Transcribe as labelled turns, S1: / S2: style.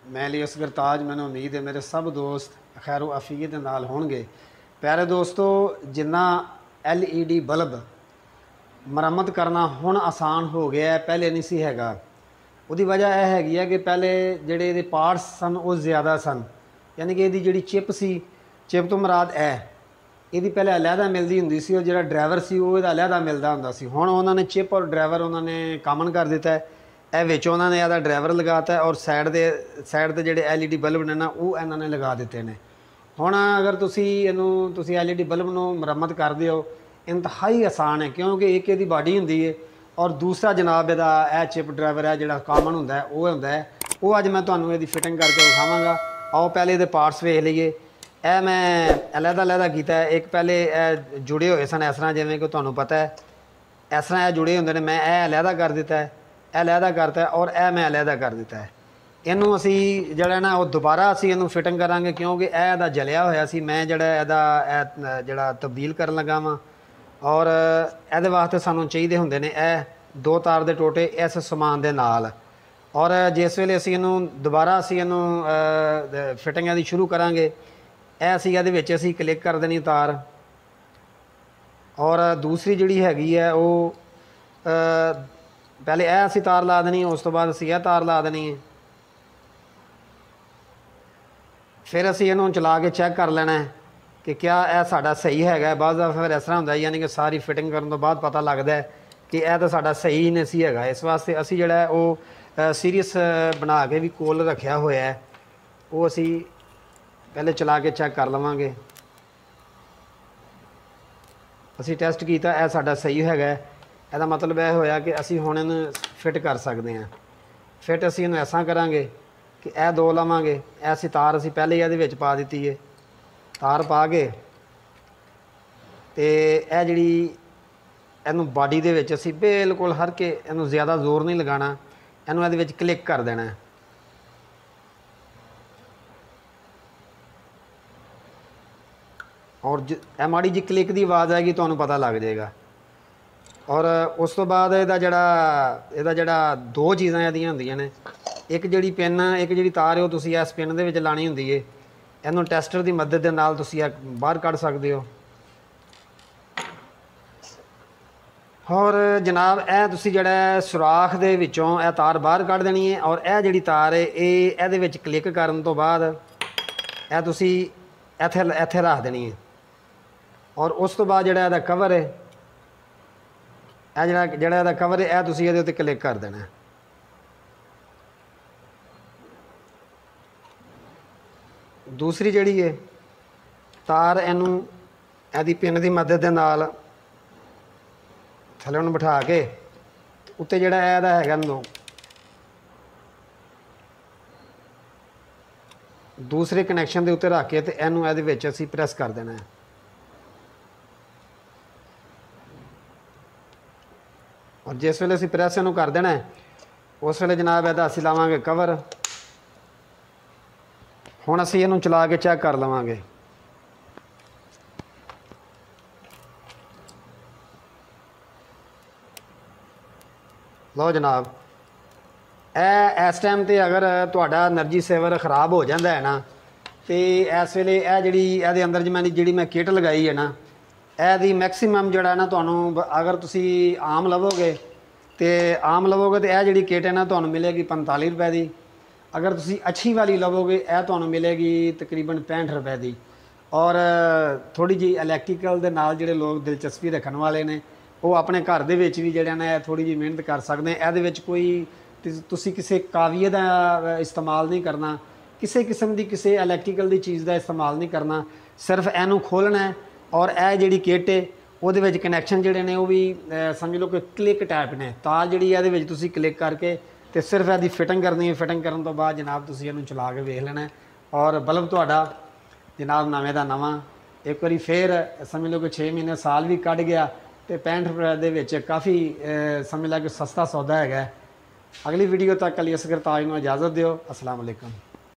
S1: मैं इलियास गरताज। मैंने उम्मीद है मेरे सब दोस्त खैर अफीयत दे नाल होणगे। प्यारे दोस्तों, जिन्ना LED बल्ब मरम्मत करना हुण आसान हो गया है, पहले नहीं सी हैगा। ਉਹਦੀ वजह यह हैगी है कि पहले ਜਿਹੜੇ ਇਹਦੇ ਪਾਰਟਸ ਸਨ ਉਹ ਜ਼ਿਆਦਾ ਸਨ, यानी कि ਇਹਦੀ ਜਿਹੜੀ ਚਿਪ ਸੀ, ਚਿਪ ਤੋਂ ਮੁਰਾਦ ਇਹਦੀ ਪਹਿਲੇ ਅਲੱਗਾ ਮਿਲਦੀ ਹੁੰਦੀ ਸੀ, ਔਰ ਜਿਹੜਾ ਡਰਾਈਵਰ ਸੀ ਉਹ ਇਹਦਾ ਅਲੱਗਾ ਮਿਲਦਾ ਹੁੰਦਾ ਸੀ। ਹੁਣ ਉਹਨਾਂ ਨੇ ਚਿਪ ਔਰ ਡਰਾਈਵਰ ਉਹਨਾਂ ਨੇ ਕਾਮਨ ਕਰ ਦਿੱਤਾ ਹੈ। ਇਹ ਵਿੱਚ ਉਹਨਾਂ ਨੇ ਇਹਦਾ ਡਰਾਈਵਰ ਲਗਾਤਾ ਔਰ ਸਾਈਡ ਤੇ ਜਿਹੜੇ LED ਬਲਬ ਨੇ ਨਾ ਉਹ ਇਹਨਾਂ ਨੇ ਲਗਾ ਦਿੱਤੇ ਨੇ। ਹੁਣ ਅਗਰ ਤੁਸੀਂ LED ਬਲਬ ਨੂੰ ਮੁਰੰਮਤ ਕਰਦੇ ਹੋ, ਇੰਤਹਾਈ ਆਸਾਨ ਹੈ, ਕਿਉਂਕਿ ਇੱਕ ਇਹਦੀ ਬਾਡੀ ਹੁੰਦੀ ਹੈ और दूसरा जनाब ਇਹਦਾ ਇਹ चिप ड्राइवर है ਜਿਹੜਾ ਕਾਮਨ ਹੁੰਦਾ ਹੈ ਉਹ ਹੁੰਦਾ ਹੈ। ਉਹ ਅੱਜ ਮੈਂ ਤੁਹਾਨੂੰ ਇਹਦੀ ਫਿਟਿੰਗ ਕਰਕੇ ਵਿਖਾਵਾਂਗਾ। ਆਓ ਪਹਿਲੇ ਇਹਦੇ ਪਾਰਟਸ ਵੇਖ ਲਈਏ। ਇਹ ਮੈਂ ਅਲੱਗਾ ਕੀਤਾ ਹੈ। ਇੱਕ ਪਹਿਲੇ ਇਹ ਜੁੜੇ ਹੋਏ ਸਨ ਇਸ ਤਰ੍ਹਾਂ, ਜਿਵੇਂ ਕਿ ਤੁਹਾਨੂੰ ਪਤਾ ਹੈ ਇਸ ਤਰ੍ਹਾਂ ਇਹ ਜੁੜੇ ਹੁੰਦੇ ਨੇ। ਮੈਂ ਇਹ ਅਲੱਗਾ ਕਰ ਦਿੱਤਾ ਹੈ, ਇਹ ਅਲੱਗਾ ਕਰਤਾ ਔਰ ਇਹ ਮੈਂ ਅਲੱਗਾ ਕਰ ਦਿੱਤਾ ਹੈ। ਇਹਨੂੰ ਅਸੀਂ ਜਿਹੜਾ ਨਾ ਉਹ ਦੁਬਾਰਾ ਅਸੀਂ ਇਹਨੂੰ ਫਿਟਿੰਗ ਕਰਾਂਗੇ, ਕਿਉਂਕਿ ਇਹ ਇਹਦਾ ਜਲਿਆ ਹੋਇਆ ਸੀ। ਮੈਂ ਇਹਦਾ ਜਿਹੜਾ ਤਬਦੀਲ ਕਰਨ ਲੱਗਾ ਵਾਂ, और ਇਹਦੇ ਵਾਸਤੇ ਸਾਨੂੰ ਚਾਹੀਦੇ ਹੁੰਦੇ ਨੇ ਇਹ 2 ਤਾਰ ਦੇ ਟੋਟੇ ਇਸ ਸਮਾਨ ਦੇ ਨਾਲ। ਔਰ ਜਿਸ ਵੇਲੇ ਅਸੀਂ ਇਹਨੂੰ ਦੁਬਾਰਾ ਅਸੀਂ ਇਹਨੂੰ ਫਿਟਿੰਗ ਇਹਦੀ ਸ਼ੁਰੂ ਕਰਾਂਗੇ, ਇਹ ਅਸੀਂ ਇਹਦੇ ਵਿੱਚ ਅਸੀਂ ਕਲਿੱਕ ਕਰ ਦੇਣੀ ਤਾਰ। ਔਰ ਦੂਸਰੀ ਜਿਹੜੀ ਹੈਗੀ ਹੈ ਉਹ ਪਹਿਲੇ ਇਹ ਅਸੀਂ ਤਾਰ ਲਾ ਦੇਣੀ, ਉਸ ਤੋਂ ਬਾਅਦ ਅਸੀਂ ਇਹ ਤਾਰ ਲਾ ਦੇਣੀ ਹੈ। ਫਿਰ ਅਸੀਂ ਇਹਨੂੰ ਚਲਾ ਕੇ ਚੈੱਕ ਕਰ ਲੈਣਾ ਹੈ कि क्या यह साडा सही है। बाद फिर इस तरह होंदा, यानी कि सारी फिटिंग करने तो बाद पता लगता है कि यह तो साडा सही नहीं सी हैगा। इस वास्ते असी जिहड़ा है वो सीरीयस बना के भी कोल रखा होया है, वो असी पहले चला के चेक कर लवांगे। असी टेस्ट किया यह साडा सही हैगा। ਇਹਦਾ मतलब यह होया कि असी हुण इहनूं फिट कर सकते हैं। फिट असी इहनूं ऐसा करांगे कि यह 2 लवांगे। ऐसी तार असी पहले ही इहदे विच पा दित्ती है। तार पा के तो यह जी इनू बाडी दे विच असीं बिल्कुल हर के इनू ज़्यादा जोर नहीं लगाना, इनू इहदे विच क्लिक कर देना है। और माड़ी जी क्लिक की आवाज़ आएगी, तुहानूं पता लग जाएगा। और उस तो बाद ਇਹਦਾ ਜਿਹੜਾ 2 चीज़ां ਇਹਦੀਆਂ ਹੁੰਦੀਆਂ ने, एक जिहड़ी पिन एक जिहड़ी तार है वो तुसीं इस पिन दे विच लानी हुंदी है। ਇਹਨੂੰ ਟੈਸਟਰ ਦੀ ਮਦਦ ਦੇ ਨਾਲ ਤੁਸੀਂ ਬਾਹਰ ਕੱਢ ਸਕਦੇ ਹੋ। ਔਰ ਜਨਾਬ ਇਹ ਤੁਸੀਂ ਜਿਹੜਾ ਸੁਰਾਖ ਦੇ ਵਿੱਚੋਂ ਇਹ ਤਾਰ ਬਾਹਰ ਕੱਢ ਦੇਣੀ ਹੈ। ਔਰ ਇਹ ਜਿਹੜੀ ਤਾਰ ਹੈ ਇਹ ਇਹਦੇ ਵਿੱਚ ਕਲਿੱਕ ਕਰਨ ਤੋਂ ਬਾਅਦ ਇਹ ਤੁਸੀਂ ਇੱਥੇ ਰੱਖ ਦੇਣੀ ਹੈ। ਔਰ ਉਸ ਤੋਂ ਬਾਅਦ ਜਿਹੜਾ ਇਹਦਾ ਕਵਰ ਹੈ, ਇਹ ਜਿਹੜਾ ਇਹਦਾ ਕਵਰ ਹੈ, ਇਹ ਤੁਸੀਂ ਇਹਦੇ ਉੱਤੇ ਕਲਿੱਕ ਕਰ ਦੇਣਾ ਹੈ। दूसरी जिहड़ी है तार इनू इहदी पिन की मदद दे नाल थल्ले नूं बिठा के उत्ते जिहड़ा इहदा हैगा दूसरे कनैक्शन के उत्ते रख के ते इहनूं इहदे विच असीं प्रैस कर देना है। और जिस वेले असीं प्रैस इहनूं कर देना है, उस वेले जनाब इहदा असीं लावांगे कवर। हुण असीं इहनूं चला के चेक कर लवांगे। लो जनाब, इस टाइम ते अगर तुहाडा एनर्जी सेवर खराब हो जाता है ना, तो इस वेले जिहड़ी इहदे अंदर जिहड़ी मैं किट लगाई है ना, इहदी मैक्सीमम जिहड़ा ना तुहानूं अगर तुसीं आम लवोगे तो यह जिहड़ी किट है ना तुहानूं मिलेगी 45 रुपए की। अगर तुसी अच्छी वाली लवोगे यह तुहानूं मिलेगी तकरीबन 65 रुपए की। और थोड़ी जी इलैक्ट्रिकल दे नाल जिहड़े लोग दिलचस्पी रखने वाले ने वो अपने घर दे विच भी जिहड़े ने थोड़ी जी मेहनत कर सकते हैं। इहदे विच कोई तुसी किसी काविये का इस्तेमाल नहीं करना, किसी किस्म की किसी इलैक्ट्रिकल की चीज़ का इस्तेमाल नहीं करना। सिर्फ इहनूं खोलना है और यह जिहड़ी किट है ਉਹਦੇ ਵਿੱਚ कनैक्शन जिहड़े ने वो भी समझ लो कि क्लिक टाइप ने। तार जिहड़ी इहदे विच तुसी क्लिक करके तो सिर्फ यदि फिटिंग करनी है। फिटिंग करने तो बाद जनाब तुसीं इहनूं चला के वेख लेना है और बल्ब तुहाडा जनाब नवें दा नवां। एक बारी फिर समझ लो कि 6 महीने साल भी कट गया तो 65 रुपए दे विच काफ़ी समझ लो कि सस्ता सौदा है। अगली वीडियो तक इलियास गरताज नूं इजाज़त दिओ। अस्सलाम वालेकुम।